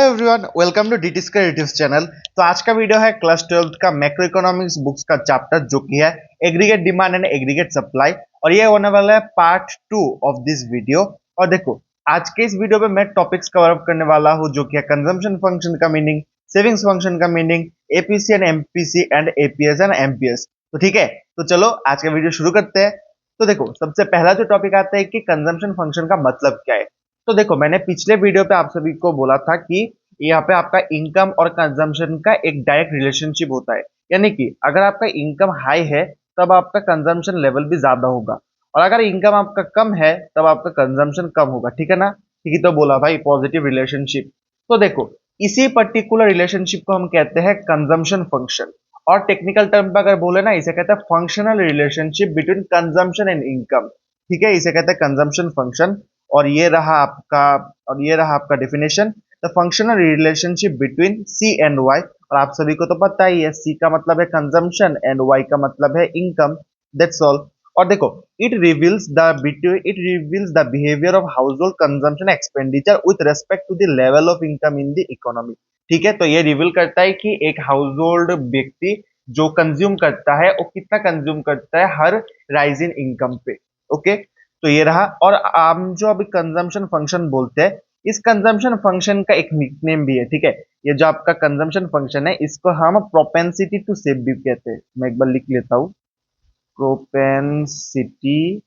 Everyone, welcome to DTS का YouTube channel. तो आज का वीडियो है क्लास 12th का मैक्रो इकोनॉमिक्स बुक्स का चैप्टर जो कि है aggregate demand and aggregate supply, और ये होने वाला है पार्ट 2 ऑफ दिस वीडियो। और देखो, आज के इस वीडियो में मैं टॉपिक्स कवर अप करने वाला हूँ जो कि है कंजम्पशन फंक्शन का मीनिंग, सेविंग्स फंक्शन का meaning, APC and MPC and APS and MPS. तो ठीक है, तो चलो आज का वीडियो शुरू करते हैं। तो देखो, सबसे पहला जो टॉपिक आता है कि कंजम्पशन फंक्शन का मतलब क्या है। तो देखो, मैंने पिछले वीडियो पे आप सभी को बोला था कि यहाँ पे आपका इनकम और कंजम्पशन का एक डायरेक्ट रिलेशनशिप होता है। यानी कि अगर आपका इनकम हाई है तब आपका कंजम्पशन लेवल भी ज्यादा होगा, और अगर इनकम आपका कम है तब आपका कंजम्पशन कम होगा। ठीक है ना? ठीक ही तो बोला भाई, पॉजिटिव रिलेशनशिप। तो देखो, इसी पर्टिकुलर रिलेशनशिप को हम कहते हैं कंजम्पशन फंक्शन, और टेक्निकल टर्म पे अगर बोले ना, इसे कहते हैं functional relationship between consumption and income. ठीक है, इसे कहते हैं कंजम्पशन फंक्शन। और ये रहा आपका definition, the functional relationship between C and Y. और आप सभी को तो पता ही है, सी का मतलब है कंजम्पशन एंड वाई का मतलब है इनकम। That's all. और देखो, it reveals the behaviour of household consumption expenditure with respect to the level of income in the economy. ठीक है, तो ये रिवील करता है कि एक हाउस होल्ड व्यक्ति जो कंज्यूम करता है वो कितना कंज्यूम करता है हर राइज इन इनकम पे। ओके, तो ये रहा। और हम जो अभी कंजम्पशन फंक्शन बोलते हैं, इस कंजम्पशन फंक्शन का एक निकनेम भी है। ठीक है, ये जो आपका कंजम्पशन फंक्शन है इसको हम प्रोपेंसिटी टू सेव भी कहते हैं। मैं एक बार लिख लेता हूं, प्रोपेंसिटी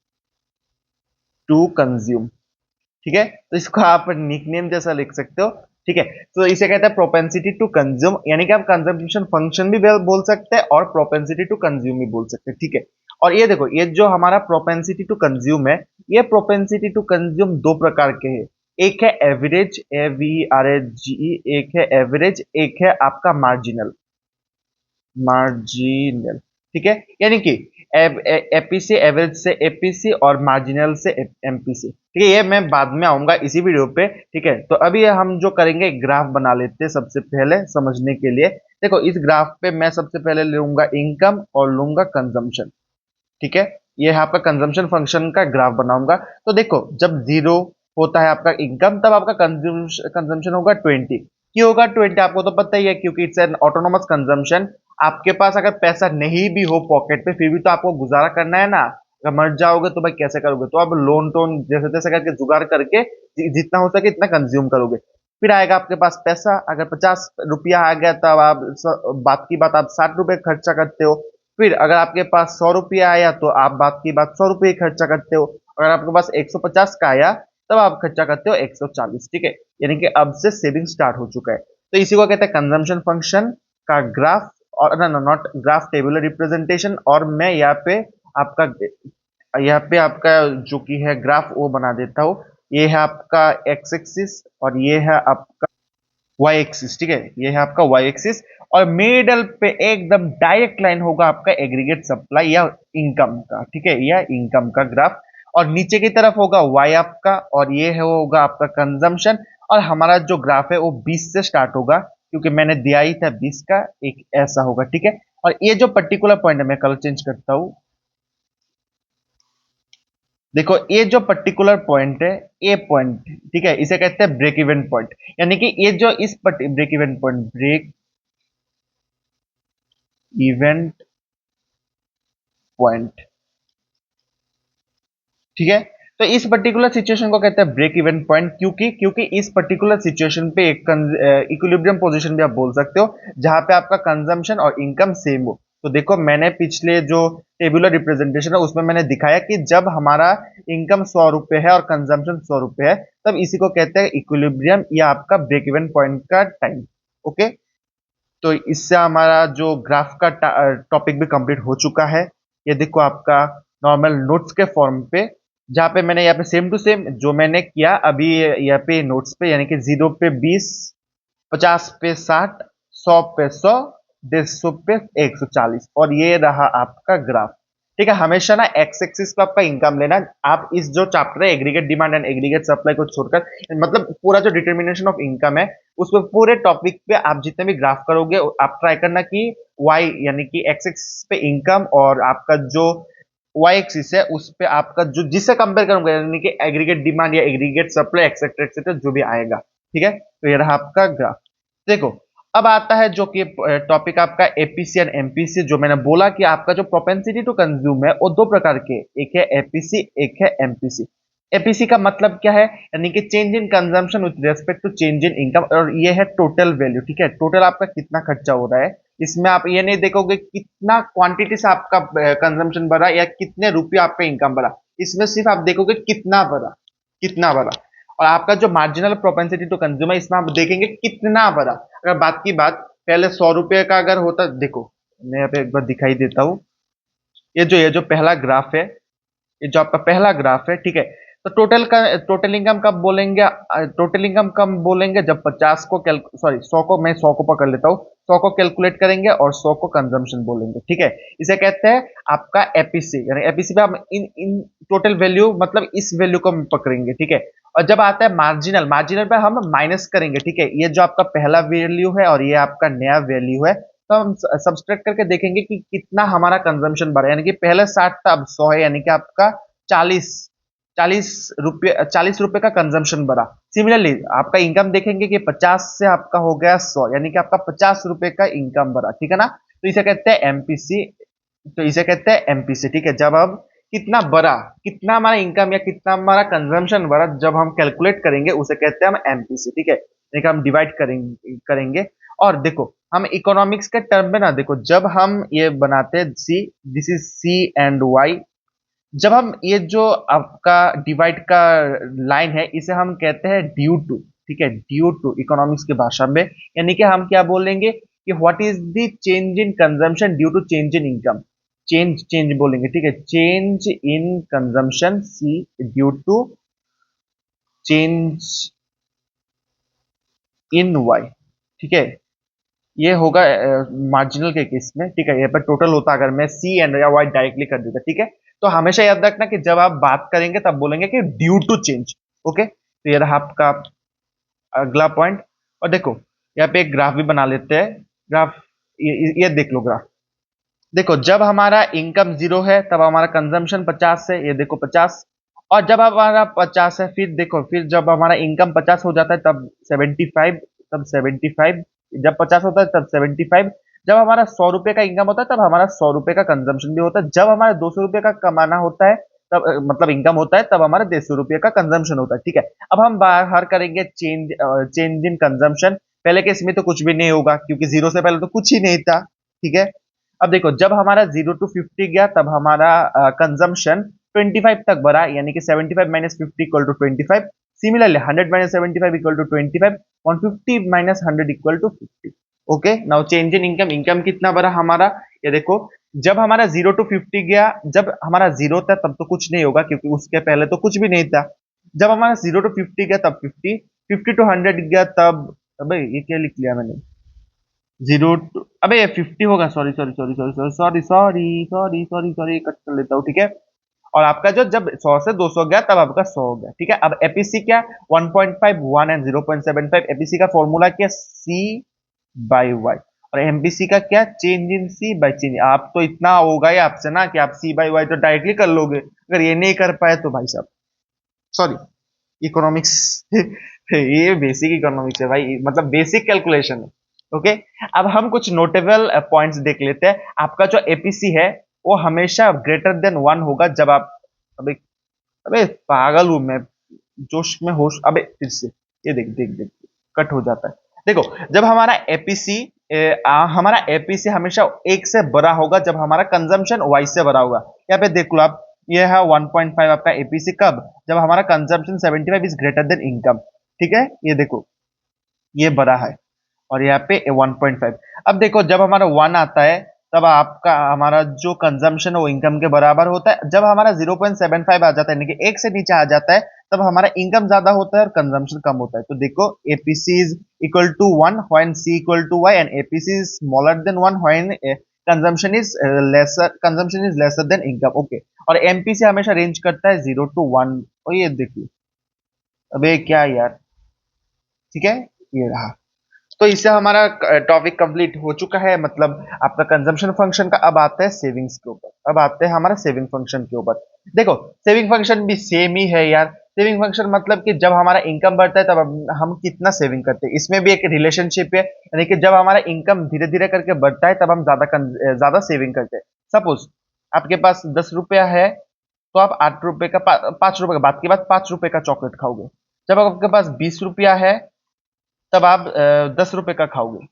टू कंज्यूम। ठीक है, तो इसको आप निकनेम जैसा लिख सकते हो। ठीक है, तो इसे कहते हैं प्रोपेंसिटी टू कंज्यूम, यानी कि आप कंजम्पशन फंक्शन भी बोल सकते हैं और प्रोपेंसिटी टू कंज्यूम भी बोल सकते हैं। ठीक है, और ये देखो, ये जो हमारा प्रोपेंसिटी टू कंज्यूम है, ये प्रोपेंसिटी टू कंज्यूम दो प्रकार के हैं। एक है एवरेज, AVRAGE, एक है एवरेज, एक है आपका मार्जिनल। मार्जिनल, ठीक है, यानी कि एपीसी, एवरेज से एपीसी और मार्जिनल से एमपीसी। ठीक है, ये मैं बाद में आऊंगा इसी वीडियो पे। ठीक है, तो अभी हम जो करेंगे, ग्राफ बना लेते हैं सबसे पहले समझने के लिए। देखो, इस ग्राफ पे मैं सबसे पहले लूंगा इनकम और लूंगा कंजम्पशन। ठीक है, ये है आपका कंजम्पशन फंक्शन का ग्राफ बनाऊंगा। तो देखो, जब जीरो होता है आपका इनकम, तब आपका कंजम्पशन होगा 20। क्यों होगा 20? आपको तो पता ही है, क्योंकि इट्स एन ऑटोनोमस कंजम्पशन। आपके पास अगर पैसा नहीं भी हो पॉकेट पे, फिर भी तो आपको गुजारा करना है ना। अगर मर जाओगे तो भाई कैसे करोगे? तो आप लोन टोन जैसे तैसे करके जुगाड़ करके जितना हो सके इतना कंज्यूम करोगे। फिर आएगा आपके पास पैसा, अगर 50 रुपया आ गया तब आप बात की बात आप 60 रुपए खर्चा करते हो। फिर अगर आपके पास 100 रुपया आया तो आप बात की बात 100 रुपये खर्चा करते हो। अगर आपके पास 150 का आया तब आप खर्चा करते हो 140। ठीक है, यानी कि अब से सेविंग स्टार्ट हो चुका है। तो इसी को कहते हैं कंजम्पशन फंक्शन का ग्राफ, और ना, नॉट ग्राफ, टेबुलर रिप्रेजेंटेशन। और मैं यहाँ पे आपका जो कि है ग्राफ वो बना देता हूँ। ये है आपका एक्स एक्सिस और ये है आपका वाई एक्सिस। ठीक है, ये है आपका वाई एक्सिस, और मिडल पे एकदम डायरेक्ट लाइन होगा आपका एग्रीगेट सप्लाई या इनकम का। ठीक है, या इनकम का ग्राफ। और नीचे की तरफ होगा वाई आपका, और ये है होगा आपका कंजम्पशन। और हमारा जो ग्राफ है वो 20 से स्टार्ट होगा, क्योंकि मैंने दिया ही था 20 का, एक ऐसा होगा। ठीक है, और ये जो पर्टिकुलर पॉइंट है, मैं कलर चेंज करता हूं। देखो, ये जो पर्टिकुलर पॉइंट है, ए पॉइंट, ठीक है, इसे कहते हैं ब्रेक इवन पॉइंट। यानी कि ये जो इस break even point, break event point, ठीक है, तो इस पर्टिकुलर सिचुएशन को कहते हैं ब्रेक इवन पॉइंट। क्योंकि क्योंकि इस पर्टिकुलर सिचुएशन पे एक इक्विलिब्रियम पोजीशन भी आप बोल सकते हो, जहां पे आपका कंजम्पशन और इनकम सेम हो। तो देखो, मैंने पिछले जो टेबुलर रिप्रेजेंटेशन है उसमें मैंने दिखाया कि जब हमारा इनकम 100 रुपए है और कंजम्पशन 100 रुपए है, तब इसी को कहते हैं इक्विलिब्रियम या आपका ब्रेक इवन पॉइंट का टाइम। ओके, तो इससे हमारा जो ग्राफ का टॉपिक भी कंप्लीट हो चुका है। ये देखो आपका नॉर्मल नोट्स के फॉर्म पे, जहाँ पे मैंने यहाँ पे सेम टू सेम जो मैंने किया अभी यहाँ पे नोट्स पे, यानी कि 0 पे 20, 50 पे 60, 100 पे 100, 150 पे 140, और ये रहा आपका ग्राफ। ठीक है, हमेशा ना एक्स एक्सिस पे आपका इनकम लेना। आप इस जो चैप्टर है aggregate demand and aggregate supply को छोड़कर, मतलब पूरा जो डिटर्मिनेशन ऑफ इनकम है, उस पर पूरे टॉपिक पे आप जितने भी ग्राफ करोगे, आप ट्राई करना कि वाई यानी कि एक्स एक्सिस पे इनकम, और आपका जो वाई एक्सिस है उस पे आपका जो जिससे कंपेयर करूंगा, यानी कि एग्रीगेट डिमांड या एग्रीगेट सप्लाई एक्सेट्रा एक्सेट्रा जो भी आएगा। ठीक है, तो ये रहा आपका ग्राफ। देखो, अब आता है जो कि टॉपिक आपका एपीसी एंड एमपीसी। जो मैंने बोला कि आपका जो प्रोपेंसिटी टू कंज्यूम है वो दो प्रकार के, एक है एपीसी, एक है एमपीसी। एपीसी का मतलब क्या है, यानी कि change in consumption with respect to change in income, और ये है टोटल वैल्यू। ठीक है, टोटल आपका कितना खर्चा हो रहा है, इसमें आप ये नहीं देखोगे कितना क्वांटिटी से आपका कंजम्पशन बढ़ा या कितने रुपये आपका इनकम बढ़ा, इसमें सिर्फ आप देखोगे कितना बढ़ा, कितना बढ़ा। और आपका जो मार्जिनल प्रोपेंसिटी टू कंज्यूम है, इसमें आप देखेंगे कितना बढ़ा। अगर बात की बात पहले 100 रुपए का अगर होता, देखो मैं यहाँ पे एक बार दिखाई देता हूँ, ये जो पहला ग्राफ है, ये जो आपका पहला ग्राफ है, ठीक है। तो टोटल इनकम कब बोलेंगे, टोटल इनकम कब बोलेंगे, जब 50 को सॉरी 100 को, मैं 100 को पकड़ लेता हूँ, 100 को कैलकुलेट करेंगे और 100 को कंजम्पशन बोलेंगे। ठीक है, इसे कहते हैं आपका एपीसी, यानी एपीसी पे हम इन इन टोटल वैल्यू, मतलब इस वैल्यू को हम पकड़ेंगे। ठीक है, और जब आता है मार्जिनल, मार्जिनल पे हम माइनस करेंगे। ठीक है, ये जो आपका पहला वैल्यू है और ये आपका नया वैल्यू है, तो हम सब्सट्रैक्ट करके देखेंगे कि कितना हमारा कंजम्पशन बढ़ा, यानी कि पहले 60 था अब 100 है, यानी कि आपका 40 40 रुपए का कंजम्पशन बढ़ा। सिमिलरली आपका इनकम देखेंगे कि 50 से आपका हो गया 100, यानी कि आपका 50 रुपए का इनकम बढ़ा। ठीक है ना, तो इसे कहते हैं एमपीसी, तो इसे कहते हैं एमपीसी। ठीक है, जब हम कितना बढ़ा, कितना हमारा इनकम या कितना हमारा कंजम्पशन बढ़ा, जब हम कैलकुलेट करेंगे उसे कहते हैं हम एमपीसी। ठीक है, यानी कि हम डिवाइड करेंगे। और देखो, हम इकोनॉमिक्स के टर्म में ना, देखो जब हम ये बनाते हैं C, this is C and Y, जब हम ये जो आपका डिवाइड का लाइन है, इसे हम कहते हैं ड्यू टू। ठीक है, ड्यू टू इकोनॉमिक्स की भाषा में, यानी कि हम क्या बोलेंगे कि what is the change in consumption due to change in income, change change बोलेंगे। ठीक है, change in consumption C due to change in Y. ठीक है, ये होगा मार्जिनल के केस में। ठीक है, यहाँ पर टोटल होता अगर मैं सी एंड या वाई डायरेक्टली कर देता। ठीक है, तो हमेशा याद रखना कि जब आप बात करेंगे तब बोलेंगे कि ड्यू टू चेंज। ओके, तो ये रहा आपका अगला पॉइंट। और देखो, यहाँ पे एक ग्राफ भी बना लेते हैं। ग्राफ, ये देख लो ग्राफ। देखो, जब हमारा इनकम 0 है तब हमारा कंजम्पशन 50 है, ये देखो 50। और जब हमारा 50 है, फिर देखो, फिर जब हमारा इनकम 50 हो जाता है तब 75, तब 75, जब 50 होता है तब 75, जब हमारा 100 रुपए का इनकम होता है तब हमारा 100 रुपए का कंजम्पशन भी होता है, जब हमारा 200 रुपए का कमाना होता है तब मतलब इनकम होता है, तब हमारा 150 रुपए का कंजम्पशन होता है। ठीक है, अब हम बाहर करेंगे चेंज इन कंजम्पशन। पहले केस में तो कुछ भी नहीं होगा क्योंकि 0 से पहले तो कुछ ही नहीं था। ठीक है, अब देखो, जब हमारा 0 to 50 गया तब हमारा कंजम्पशन 25 तक बढ़ा, यानी कि 75 minus 50 equal to 25। Similarly 100 minus 75 equal to 25, 150 minus 100 equal to 50। Okay, now change in income, income कितना बढ़ा हमारा, ये देखो, जब हमारा 0 to 50 गया, जब हमारा 0 था तब तो कुछ नहीं होगा क्योंकि उसके पहले तो कुछ भी नहीं था। जब हमारा 0 to 50 गया तब 50, 50 to 100 गया तब, अबे ये क्या लिख लिया मैंने, 0 to, अबे ये 50 होगा, sorry sorry sorry sorry sorry sorry sorry sorry sorry sorry, cut कर लेता हूँ। ठीक है, और आपका जो जब 100 से 200 गया तब आपका 100 हो गया। ठीक है, अब एपीसी क्या, 1.5, 1 एंड 0.75। एपीसी का फॉर्मूला क्या, सी बाई वाई। और एमपीसी का क्या, change in C by change. आप तो इतना होगा ही आपसे ना कि आप सी बाई वाई तो डायरेक्टली कर लोगे, अगर ये नहीं कर पाए तो भाई साहब सॉरी, इकोनॉमिक्स ये बेसिक इकोनॉमिक्स है भाई, मतलब बेसिक कैलकुलेशन है। ओके, अब हम कुछ नोटेबल पॉइंट्स देख लेते हैं। आपका जो एपीसी है वो हमेशा ग्रेटर देन 1 होगा जब आप, अबे अबे पागल हूं मैं, जोश में होश, अबे फिर से, ये देख देख देख, कट हो जाता है। देखो, जब हमारा एपीसी हमेशा 1 से बड़ा होगा जब हमारा कंजम्पशन वाई से बड़ा होगा। यहाँ पे देख लो आप, ये है 1.5 आपका एपीसी कब, जब हमारा consumption 75 is greater than income. ठीक है, ये देखो, ये बड़ा है, और यहाँ पे 1.5। अब देखो, जब हमारा 1 आता है तब आपका हमारा जो कंजम्पशन है वो इनकम के बराबर होता है। जब हमारा 0.75 आ जाता है, यानी कि 1 से नीचे आ जाता है, तब हमारा इनकम ज्यादा होता है और कंजम्पशन कम होता है। तो देखो, APC is equal to 1 when C equal to Y, and APC is smaller than 1 when consumption is lesser than income. Okay, और एमपीसी हमेशा रेंज करता है 0 to 1। और ये देखिए, अबे क्या यार, ठीक है, ये रहा। तो इससे हमारा टॉपिक कंप्लीट हो चुका है, मतलब आपका कंजम्पशन फंक्शन का। अब आता है सेविंग्स के ऊपर, अब आते हैं हमारा सेविंग फंक्शन के ऊपर। देखो, सेविंग फंक्शन भी सेम ही है यार। सेविंग फंक्शन मतलब कि जब हमारा इनकम बढ़ता है तब हम कितना सेविंग करते हैं, इसमें भी एक रिलेशनशिप है, यानी कि जब हमारा इनकम धीरे धीरे करके बढ़ता है तब हम ज्यादा सेविंग करते हैं। सपोज आपके पास 10 रुपया है, तो आप 8 रुपए का 5 रुपए का बाद के बाद 5 रुपए का चॉकलेट खाओगे। जब आपके पास 20 रुपया है तब आप 10 रुपए का खाओगे,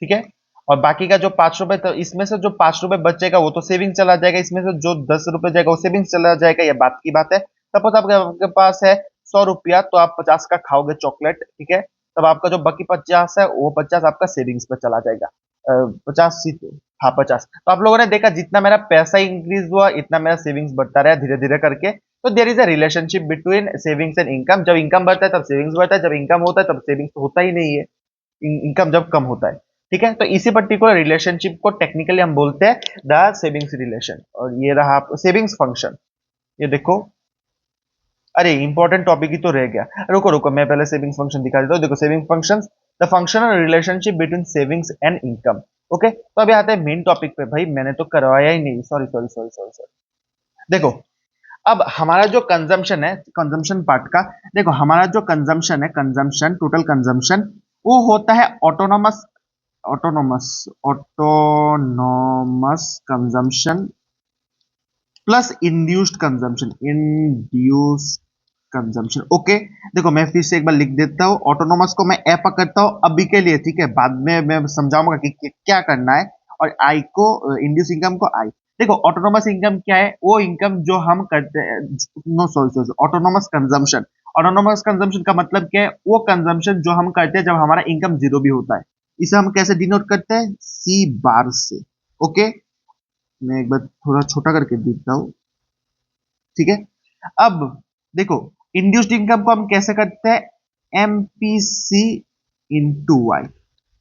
ठीक है। और बाकी का जो 5 रुपए, तो इसमें से जो 5 रुपए बचेगा वो तो सेविंग चला जाएगा, इसमें से जो 10 रुपए जाएगा वो सेविंग चला जाएगा, ये बात की बात है। सपोज आपके पास है 100 रुपया, तो आप 50 का खाओगे चॉकलेट, ठीक है। तब आपका जो बाकी 50 है वो 50 आपका सेविंग्स पे चला जाएगा। 50 हाँ 50। तो आप लोगों ने देखा जितना मेरा पैसा इंक्रीज हुआ इतना मेरा सेविंग्स बढ़ता रहा धीरे धीरे करके। तो there is a relationship between savings and income. जब इनकम बढ़ता है तब सेविंग्स बढ़ता है, जब इनकम होता है तब सेविंग्स तो होता ही नहीं है, इनकम जब कम होता है, ठीक है। तो इसी पर्टिकुलर रिलेशनशिप को टेक्निकली हम बोलते हैं द सेविंग्स रिलेशन। और ये रहा सेविंग्स फंक्शन। ये देखो, अरे इंपॉर्टेंट टॉपिक ही तो रह गया, रुको रुको मैं पहले सेविंग्स फंक्शन दिखा देता हूँ। देखो saving functions, the functional relationship between savings and income. Okay, तो अभी आते हैं मेन टॉपिक पे। भाई मैंने तो करवाया ही नहीं, sorry sorry sorry sorry sorry. देखो, अब हमारा जो कंजम्पशन है, कंजम्पशन पार्ट का, देखो हमारा जो कंजम्पशन है, कंजम्पशन टोटल कंजम्पशन, वो होता है autonomous autonomous autonomous consumption plus induced consumption, induced consumption. Okay, देखो मैं फिर से एक बार लिख देता हूँ, ऑटोनोमस को मैं ए पकड़ता हूँ अभी के लिए, ठीक है, बाद में मैं समझाऊंगा कि क्या करना है। और आई को, इंड्यूस इनकम को आई। देखो ऑटोनोमस इनकम क्या है, वो इनकम जो हम करते हैं, no sorry sorry, autonomous consumption. Autonomous consumption का मतलब क्या है, वो कंजम्पशन जो हम करते हैं जब हमारा इनकम जीरो भी होता है। इसे हम कैसे डिनोट करते हैं, सी बार से। ओके, मैं एक बार थोड़ा छोटा करके देता हूँ, ठीक है। अब देखो, इंड्यूस्ड इनकम को हम कैसे करते हैं, MPC into Y.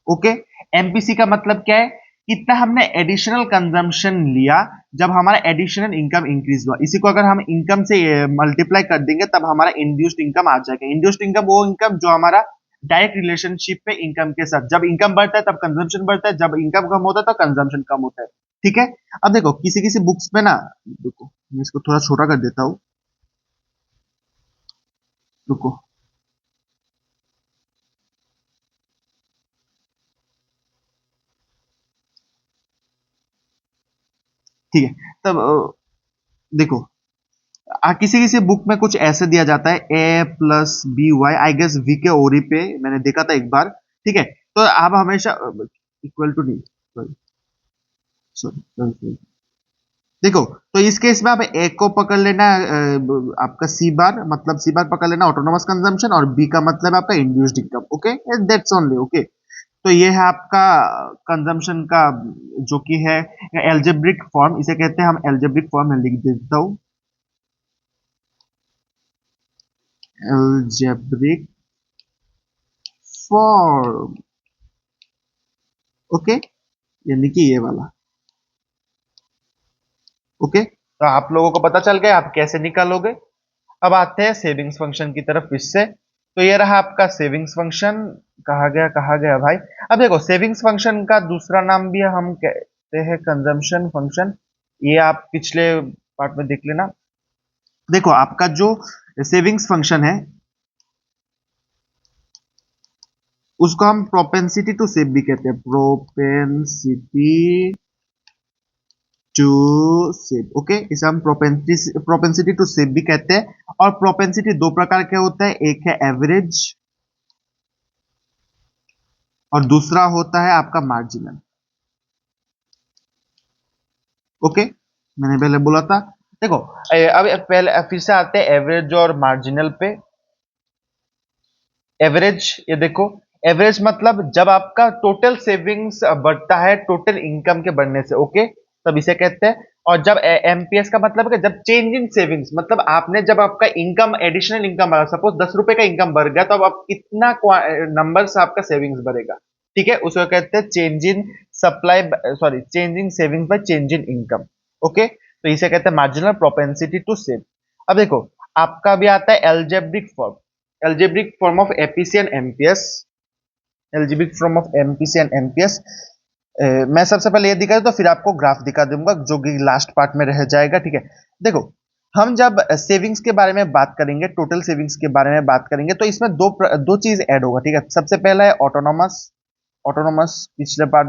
Okay, MPC का मतलब क्या है, कितना हमने एडिशनल कंजम्पशन लिया जब हमारा एडिशनल इनकम इंक्रीज हुआ। इसी को अगर हम इनकम से मल्टीप्लाई कर देंगे तब हमारा इंड्यूस्ड इनकम आ जाएगा। इंड्यूस्ड इनकम वो इनकम जो हमारा डायरेक्ट रिलेशनशिप पे इनकम के साथ, जब इनकम बढ़ता है तब कंजम्पशन बढ़ता है, जब इनकम कम होता है तो कंजम्पशन कम होता है, ठीक है। अब देखो किसी किसी बुक्स में ना, देखो मैं इसको थोड़ा छोटा कर देता हूँ, रुको, ठीक है। तब देखो, किसी किसी बुक में कुछ ऐसे दिया जाता है, A plus B Y, I guess वी के ओरी पे मैंने देखा था एक बार, ठीक है। तो आप हमेशा इक्वल टू नहीं, सॉरी सॉरी सॉरी, देखो, तो इस केस में आप ए को पकड़ लेना, आपका सी बार, मतलब सी बार पकड़ लेना ऑटोनोमस कंजम्पशन, और बी का मतलब है आपका induced income. Okay, that's only. Okay, तो ये है आपका कंजम्पशन का जो कि है एल्जेब्रिक फॉर्म, इसे कहते हैं हम एल्जेब्रिक फॉर्म में लिख देता हूँ, एल्जेब्रिक फॉर्म। ओके, यानी कि ये वाला। ओके, तो आप लोगों को पता चल गया आप कैसे निकालोगे। अब आते हैं सेविंग्स फंक्शन की तरफ इससे। तो ये रहा आपका सेविंग्स फंक्शन। कहा गया भाई। अब देखो सेविंग्स फंक्शन का दूसरा नाम भी हम कहते हैं कंजम्पशन फंक्शन। ये आप पिछले पार्ट में देख लेना। देखो आपका जो सेविंग्स फंक्शन है उसको हम प्रोपेंसिटी टू सेव भी कहते हैं, प्रोपेंसिटी टू सेव। ओके, इसे हम प्रोपेंसिटी टू सेव भी कहते हैं। और प्रोपेंसिटी दो प्रकार के होते हैं, एक है एवरेज और दूसरा होता है आपका मार्जिनल। ओके, मैंने पहले बोला था। देखो अब पहले फिर से आते हैं एवरेज और मार्जिनल पे। एवरेज, ये देखो, एवरेज मतलब जब आपका टोटल सेविंग्स बढ़ता है टोटल इनकम के बढ़ने से, ओके, तब इसे कहते हैं। और जब एमपीएस का मतलब है जब चेंज इन सेविंग्स, मतलब आपने जब आपका इनकम एडिशनल इनकम बढ़ा, सपोज 10 रुपए का इनकम बढ़ गया, तो अब आप कितना नंबर से आपका सेविंग्स बढ़ेगा, ठीक है, उसको कहते हैं change in supply, sorry change in savings by change in income. Okay, तो इसे कहते हैं मार्जिनल प्रोपेंसिटी टू सेव। अब देखो आपका भी आता है algebraic form, algebraic form of APC and MPS, algebraic form of MPC and MPS। मैं सबसे पहले ये दिखा दूं तो फिर आपको ग्राफ दिखा दूंगा जो कि लास्ट पार्ट में रह जाएगा, ठीक है। देखो हम जब सेविंग्स के बारे में बात करेंगे, टोटल सेविंग्स के बारे में बात करेंगे, तो इसमें दो चीज ऐड होगा, ठीक है। सबसे पहला है ऑटोनॉमस। ऑटोनॉमस पिछले बार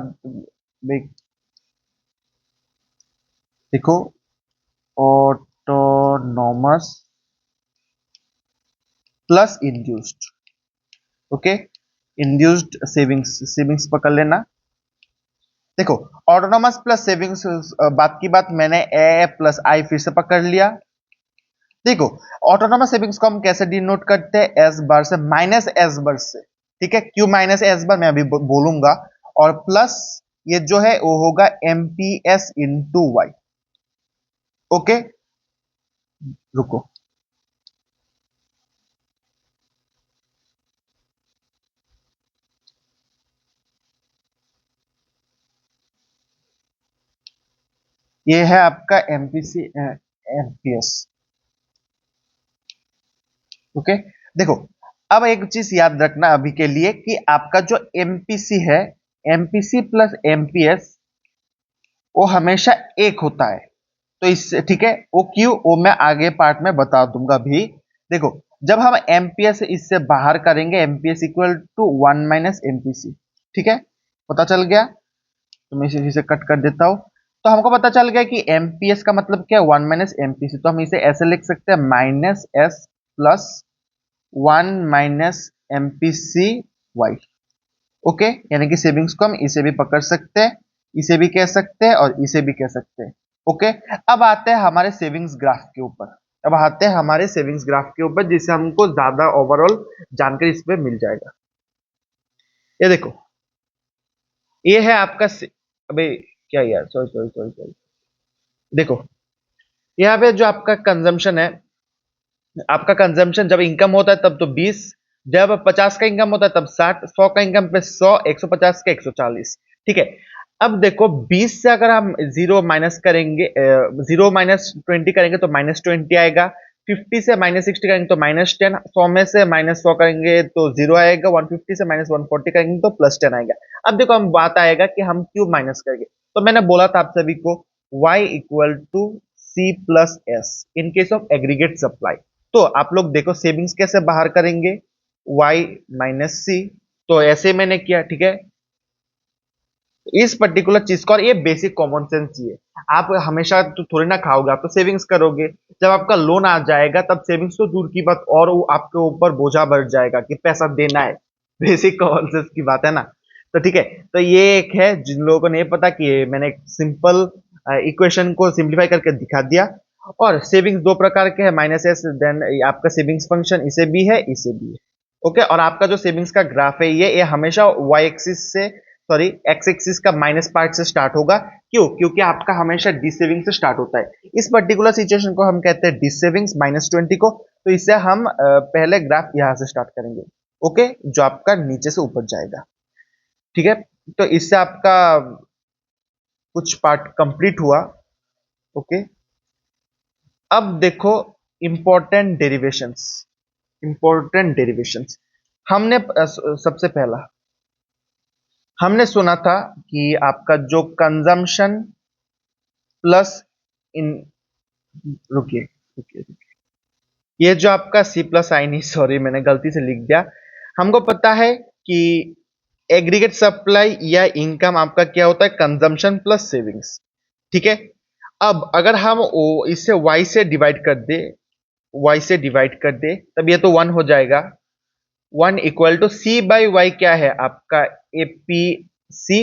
देखो, autonomous plus induced. Okay, induced savings, savings पकड़ लेना। देखो, ऑटोनॉमस प्लस सेविंग्स, बात की बात मैंने ए प्लस आई फिर से पकड़ लिया। देखो, ऑटोनॉमस सेविंग्स को हम कैसे डिनोट करते हैं, एस बार से, माइनस एस बार से, ठीक है। क्यों माइनस एस बार मैं अभी बोलूंगा। और प्लस ये जो है वो होगा एमपीएस इंटू वाई। ओके, रुको, ये है आपका एमपीसी एमपीएस। ओके, देखो, अब एक चीज याद रखना अभी के लिए कि आपका जो एमपीसी है, एमपीसी प्लस एमपीएस, वो हमेशा एक होता है। तो इस, ठीक है, वो क्यों, वो मैं आगे पार्ट में बता दूंगा भी। देखो, जब हम एमपीएस इससे बाहर करेंगे, एमपीएस इक्वल टू 1 - एमपीसी, ठीक है, पता चल गया। तो मैं इसे कट कर देता हूं। तो हमको पता चल गया कि एमपीएस का मतलब क्या है, 1 - एमपीसी। तो हम इसे ऐसे लिख सकते हैं, minus S plus 1 - MPC Y. Okay, यानी कि सेविंग्स को हम इसे भी पकड़ सकते हैं, इसे भी कह सकते हैं और इसे भी कह सकते हैं। ओके, अब आते हैं हमारे सेविंग्स ग्राफ के ऊपर। अब आते हैं हमारे सेविंग्स ग्राफ के ऊपर, जिससे हमको ज्यादा ओवरऑल जानकारी इस पे मिल जाएगा। ये देखो, ये है आपका अबे क्या यार, सॉरी सॉरी सॉरी सॉरी। देखो, यहाँ पे जो आपका कंजम्पशन है, आपका कंजम्पशन जब इनकम होता है तब तो 20, जब 50 का इनकम होता है तब 60, 100 का इनकम पे 100, 150 का 140, ठीक है। अब देखो, 20 से अगर हम जीरो माइनस करेंगे, 0 - 20 करेंगे तो -20 आएगा। 50 से -60 करेंगे तो -10, 100 में से -100 करेंगे तो जीरो आएगा, 150 से -140 करेंगे तो +10 आएगा। अब देखो, हम बात आएगा कि हम क्यों माइनस करेंगे। तो मैंने बोला था आप सभी को, y equal to C plus S in case of aggregate supply. तो आप लोग देखो, सेविंग्स कैसे बाहर करेंगे, y - c। तो ऐसे मैंने किया, ठीक है, इस पर्टिकुलर चीज को। और ये बेसिक कॉमन सेंस ही है। आप हमेशा तो थोड़ी ना खाओगे, आप तो सेविंग्स करोगे। जब आपका लोन आ जाएगा तब सेविंग्स तो दूर की बात, और वो आपके ऊपर बोझा बढ़ जाएगा कि पैसा देना है। बेसिक कॉमन सेंस की बात है ना। तो ठीक है, तो ये एक है, जिन लोगों को नहीं पता कि मैंने एक सिंपल इक्वेशन को सिंप्लीफाई करके दिखा दिया। और सेविंग्स दो प्रकार के हैं, -s, देन आपका सेविंग्स फंक्शन इसे भी है, इसे भी है। ओके, और आपका जो सेविंग्स का ग्राफ है, ये हमेशा वाई एक्सिस से, सॉरी, एक्स एक्सिस का माइनस पार्ट से स्टार्ट होगा। क्यों, क्योंकि आपका हमेशा डी सेविंग से स्टार्ट होता है। इस पर्टिकुलर सिचुएशन को हम कहते हैं डी सेविंग्स -20 को। तो इससे हम पहले ग्राफ यहां से स्टार्ट करेंगे। ओके, जो आपका नीचे से ऊपर जाएगा, ठीक है। तो इससे आपका कुछ पार्ट कंप्लीट हुआ। ओके, अब देखो, इंपॉर्टेंट डेरिवेशंस। इंपॉर्टेंट डेरिवेशंस, हमने सबसे पहला हमने सुना था कि आपका जो कंजम्पशन प्लस इन, रुकिए रुकिए रुकिए, ये जो आपका सी प्लस आई, नहीं सॉरी, मैंने गलती से लिख दिया। हमको पता है कि एग्रीगेट सप्लाई या इनकम आपका क्या होता है, कंजम्पशन प्लस सेविंग्स, ठीक है। अब अगर हम इसे y से डिवाइड कर दे, y से डिवाइड कर दे, तब ये तो 1 हो जाएगा। 1 equal to C by Y क्या है आपका, एपीसी।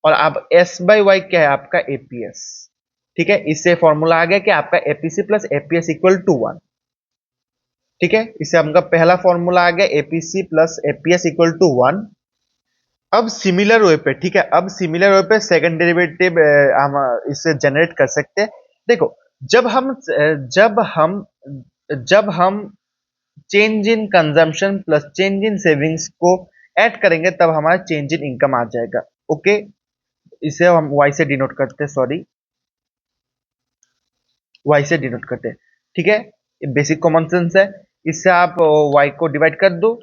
और अब एस बाई वाई क्या है आपका, एपीएस। ठीक है, इससे फॉर्मूला आ गया कि आपका APC plus APS equal to 1। ठीक है, इससे हमका पहला फॉर्मूला आ गया, APC plus APS equal to 1। अब सिमिलर वे पे, ठीक है, अब सिमिलर वे पे सेकंड डेरिवेटिव हम इससे जनरेट कर सकते हैं। देखो, जब हम जब हम जब हम change in consumption plus change in savings को ऐड करेंगे, तब हमारा चेंज इन इनकम आ जाएगा। ओके, इसे हम वाई से डिनोट करते हैं, सॉरी, वाई से डिनोट करते हैं, ठीक है। ये बेसिक कॉमन सेंस है। इससे आप वाई को डिवाइड कर दो,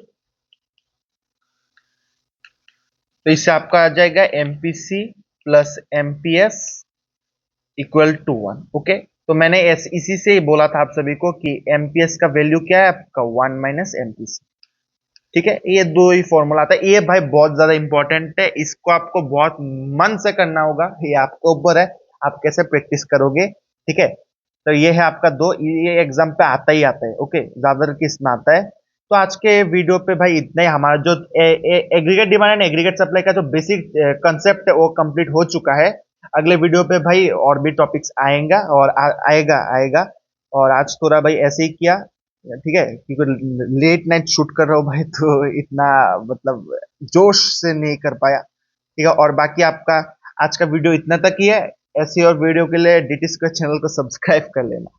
तो इससे आपका आ जाएगा MPC plus MPS equal to 1। Okay, तो मैंने इसी से ही बोला था आप सभी को कि एमपीएस का वैल्यू क्या है आपका 1 माइनस एमपीसी। ठीक है, ये दो ही फॉर्मूला आता है। ये भाई बहुत ज्यादा इंपॉर्टेंट है, इसको आपको बहुत मन से करना होगा, ये आपके ऊपर है आप कैसे प्रैक्टिस करोगे। ठीक है, तो ये है आपका दो, ये एग्जाम पे आता ही आता है। ओके, ज्यादातर किस में आता है। तो आज के वीडियो पे भाई इतना ही। हमारा जो aggregate demand and aggregate supply का जो बेसिक कंसेप्ट है वो कंप्लीट हो चुका है। अगले वीडियो पे भाई और भी टॉपिक्स आएगा और आएगा आएगा। और आज थोड़ा भाई ऐसे ही किया, ठीक है, क्योंकि लेट नाइट शूट कर रहा हूँ भाई, तो इतना मतलब जोश से नहीं कर पाया। ठीक है, और बाकी आपका आज का वीडियो इतना तक ही है। ऐसी और वीडियो के लिए डीटी स्क्वायर चैनल को सब्सक्राइब कर लेना।